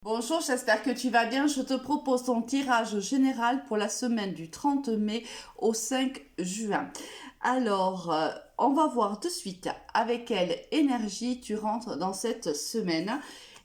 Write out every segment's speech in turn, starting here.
Bonjour, j'espère que tu vas bien. Je te propose ton tirage général pour la semaine du 30 mai au 5 juin. Alors, on va voir de suite avec quelle énergie tu rentres dans cette semaine.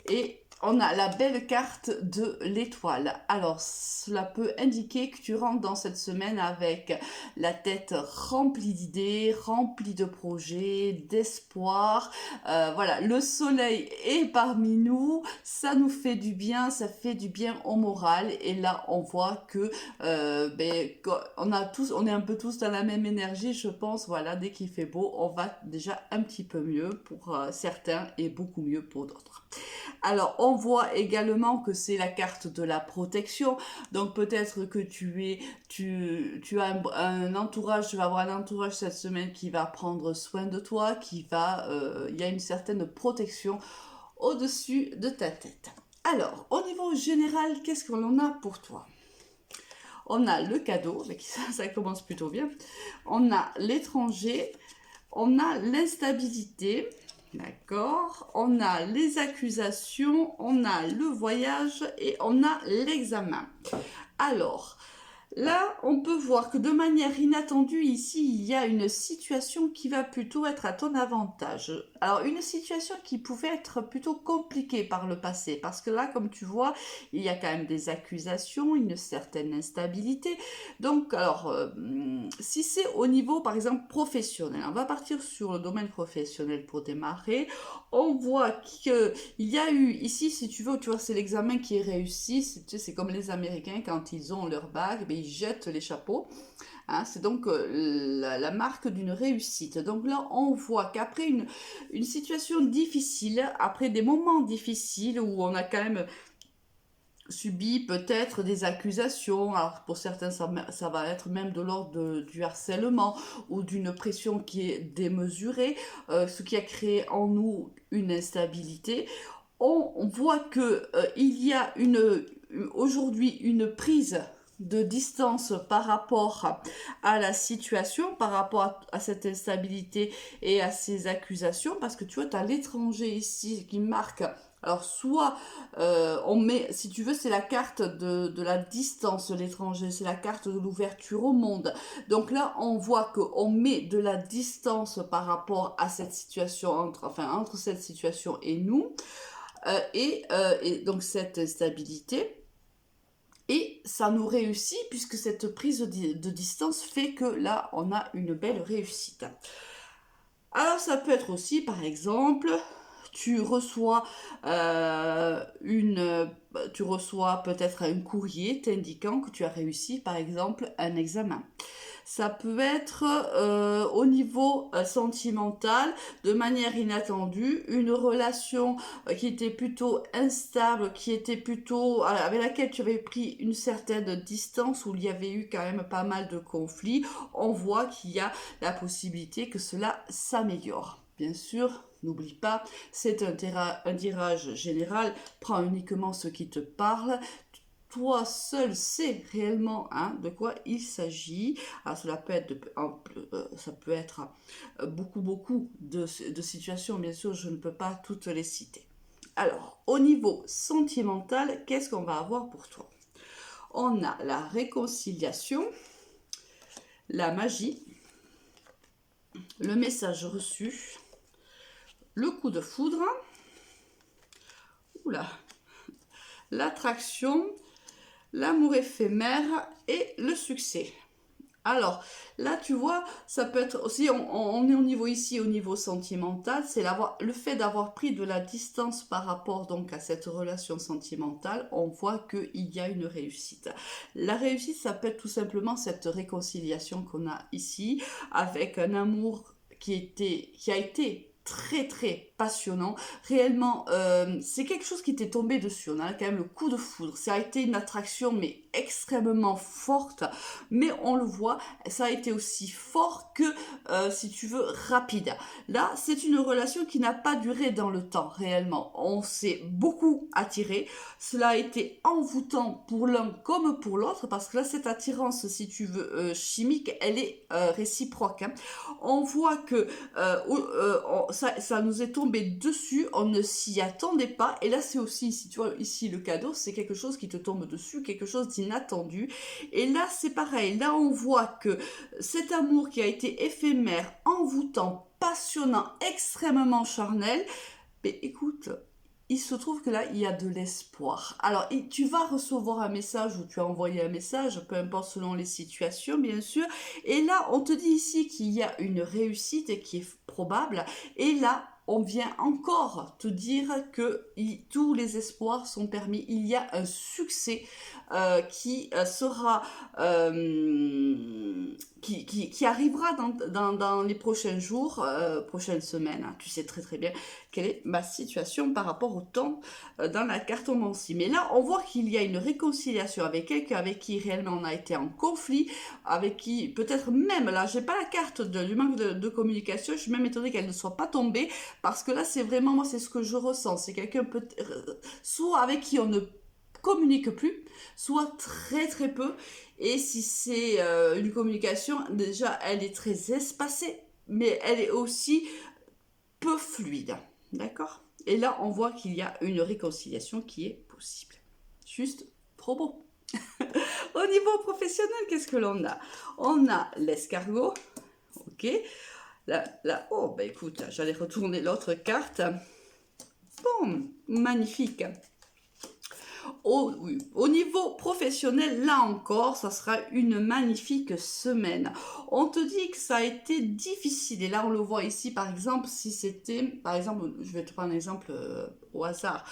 Et on a la belle carte de l'étoile. Alors, cela peut indiquer que tu rentres dans cette semaine avec la tête remplie d'idées, remplie de projets, d'espoir. Voilà, le soleil est parmi nous, ça nous fait du bien, ça fait du bien au moral. Et là, on voit que on est un peu tous dans la même énergie, je pense. Voilà, dès qu'il fait beau, on va déjà un petit peu mieux pour certains et beaucoup mieux pour d'autres. Alors, on voit également que c'est la carte de la protection. Donc, peut-être que tu as un entourage, tu vas avoir un entourage cette semaine qui va prendre soin de toi, il y a une certaine protection au-dessus de ta tête. Alors, au niveau général, qu'est-ce qu'on en a pour toi? On a le cadeau, ça commence plutôt bien. On a l'étranger, on a l'instabilité. D'accord. On a les accusations, on a le voyage et on a l'examen. Alors, là, on peut voir que de manière inattendue, ici, il y a une situation qui va plutôt être à ton avantage. Alors, une situation qui pouvait être plutôt compliquée par le passé, parce que là, comme tu vois, il y a quand même des accusations, une certaine instabilité. Donc, alors, si c'est au niveau, par exemple, professionnel, on va partir sur le domaine professionnel pour démarrer. On voit qu'il y a eu, ici, si tu veux, tu vois, c'est l'examen qui est réussi. C'est comme les Américains, quand ils ont leur bague, ils jettent les chapeaux. Hein, c'est donc la marque d'une réussite. Donc là, on voit qu'après une situation difficile, après des moments difficiles où on a quand même subi peut-être des accusations, alors pour certains ça va être même de l'ordre du harcèlement ou d'une pression qui est démesurée, ce qui a créé en nous une instabilité. On voit que il y a aujourd'hui une prise de distance par rapport à la situation, par rapport à cette instabilité et à ces accusations, parce que tu vois, tu as l'étranger ici qui marque. Alors soit on met, si tu veux, c'est la carte de la distance, l'étranger, c'est la carte de l'ouverture au monde. Donc là, on voit qu'on met de la distance par rapport à cette situation, entre cette situation et nous. Et donc cette instabilité. Et ça nous réussit puisque cette prise de distance fait que là, on a une belle réussite. Alors ça peut être aussi, par exemple, tu reçois tu reçois peut-être un courrier t'indiquant que tu as réussi, par exemple, un examen. Ça peut être au niveau sentimental, de manière inattendue, une relation qui était plutôt instable, qui était plutôt avec laquelle tu avais pris une certaine distance, où il y avait eu quand même pas mal de conflits. On voit qu'il y a la possibilité que cela s'améliore. Bien sûr, n'oublie pas, c'est un tirage général, prends uniquement ce qui te parle. Toi seul sais réellement de quoi il s'agit. Alors cela peut être, ça peut être beaucoup de situations, bien sûr, je ne peux pas toutes les citer. Alors, au niveau sentimental, qu'est-ce qu'on va avoir pour toi? On a la réconciliation, la magie, le message reçu, le coup de foudre, l'attraction, l'amour éphémère et le succès. Alors, là, tu vois, ça peut être aussi, on est au niveau ici, au niveau sentimental, c'est le fait d'avoir pris de la distance par rapport donc à cette relation sentimentale, on voit qu'il y a une réussite. La réussite, ça peut être tout simplement cette réconciliation qu'on a ici, avec un amour qui a été très passionnant. Réellement, c'est quelque chose qui t'est tombé dessus. On a quand même le coup de foudre. Ça a été une attraction, mais extrêmement forte. Mais on le voit, ça a été aussi fort que, si tu veux, rapide. Là, c'est une relation qui n'a pas duré dans le temps, réellement. On s'est beaucoup attiré. Cela a été envoûtant pour l'un comme pour l'autre, parce que là, cette attirance, si tu veux, chimique, elle est réciproque. Hein. On voit que ça nous est tombé tombé dessus, on ne s'y attendait pas. Et là, c'est aussi, ici, tu vois, ici, le cadeau, c'est quelque chose qui te tombe dessus, quelque chose d'inattendu. Et là, c'est pareil. Là, on voit que cet amour qui a été éphémère, envoûtant, passionnant, extrêmement charnel, mais écoute, il se trouve que là, il y a de l'espoir. Alors, tu vas recevoir un message ou tu as envoyé un message, peu importe selon les situations, bien sûr. Et là, on te dit ici qu'il y a une réussite qui est probable. Et là, on vient encore te dire que tous les espoirs sont permis. Il y a un succès qui sera... qui arrivera dans les prochains jours, prochaines semaines. Hein. Tu sais très très bien quelle est ma situation par rapport au temps dans la cartomancie. Mais là, on voit qu'il y a une réconciliation avec quelqu'un avec qui réellement on a été en conflit, avec qui peut-être même, là, j'ai pas la carte du manque de communication, je suis même étonnée qu'elle ne soit pas tombée, parce que là, c'est vraiment, moi, c'est ce que je ressens. C'est quelqu'un soit avec qui on ne communique plus, soit très très peu. Et si c'est une communication, déjà, elle est très espacée, mais elle est aussi peu fluide. D'accord? Et là, on voit qu'il y a une réconciliation qui est possible. Juste trop beau. Au niveau professionnel, qu'est-ce que l'on a? On a l'escargot. Ok. Là, oh, bah écoute, j'allais retourner l'autre carte. Bon, magnifique. Oui. Au niveau professionnel, là encore, ça sera une magnifique semaine. On te dit que ça a été difficile. Et là, on le voit ici, par exemple, si c'était... Par exemple, je vais te prendre un exemple au hasard.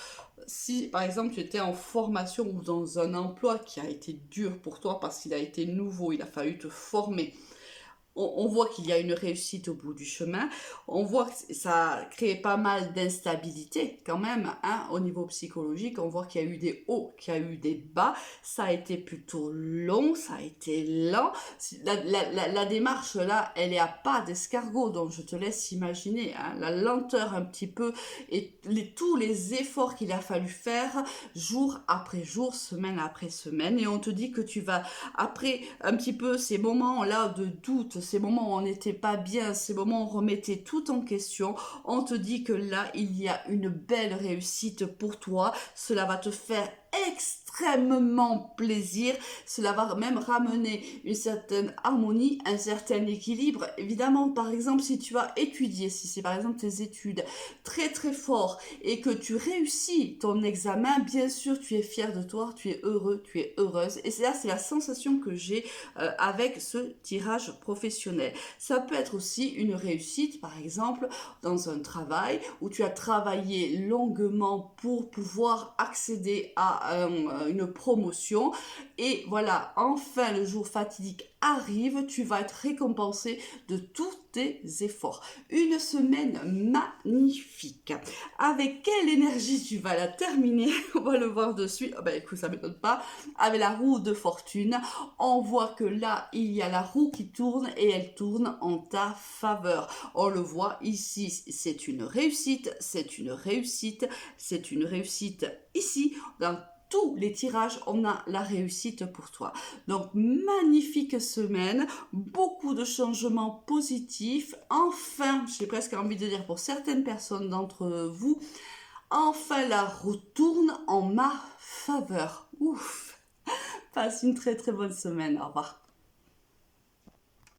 Si, par exemple, tu étais en formation ou dans un emploi qui a été dur pour toi parce qu'il a été nouveau, il a fallu te former. On voit qu'il y a une réussite au bout du chemin. On voit que ça a créé pas mal d'instabilité quand même, hein, au niveau psychologique. On voit qu'il y a eu des hauts, qu'il y a eu des bas. Ça a été plutôt long, ça a été lent. La démarche là, elle est à pas d'escargot, donc je te laisse imaginer hein, la lenteur un petit peu et tous les efforts qu'il a fallu faire jour après jour, semaine après semaine. Et on te dit que tu vas, après un petit peu ces moments là de doute, ces moments où on n'était pas bien, ces moments où on remettait tout en question, on te dit que là, il y a une belle réussite pour toi. Cela va te faire extrêmement plaisir. Cela va même ramener une certaine harmonie, un certain équilibre. Évidemment, par exemple, si tu as étudié, si c'est par exemple tes études très très fort et que tu réussis ton examen, bien sûr, tu es fier de toi, tu es heureux, tu es heureuse. Et c'est la sensation que j'ai avec ce tirage professionnel. Ça peut être aussi une réussite, par exemple, dans un travail où tu as travaillé longuement pour pouvoir accéder à une promotion et voilà, enfin le jour fatidique arrive, tu vas être récompensé de tous tes efforts. Une semaine magnifique. Avec quelle énergie tu vas la terminer? On va le voir dessus. Oh ben écoute, ça ne m'étonne pas. Avec la roue de fortune, on voit que là, il y a la roue qui tourne et elle tourne en ta faveur. On le voit ici, c'est une réussite, c'est une réussite, c'est une réussite ici, dans tous les tirages, on a la réussite pour toi. Donc, magnifique semaine, beaucoup de changements positifs. Enfin, j'ai presque envie de dire pour certaines personnes d'entre vous, enfin la roue tourne en ma faveur. Ouf! Passe une très très bonne semaine. Au revoir.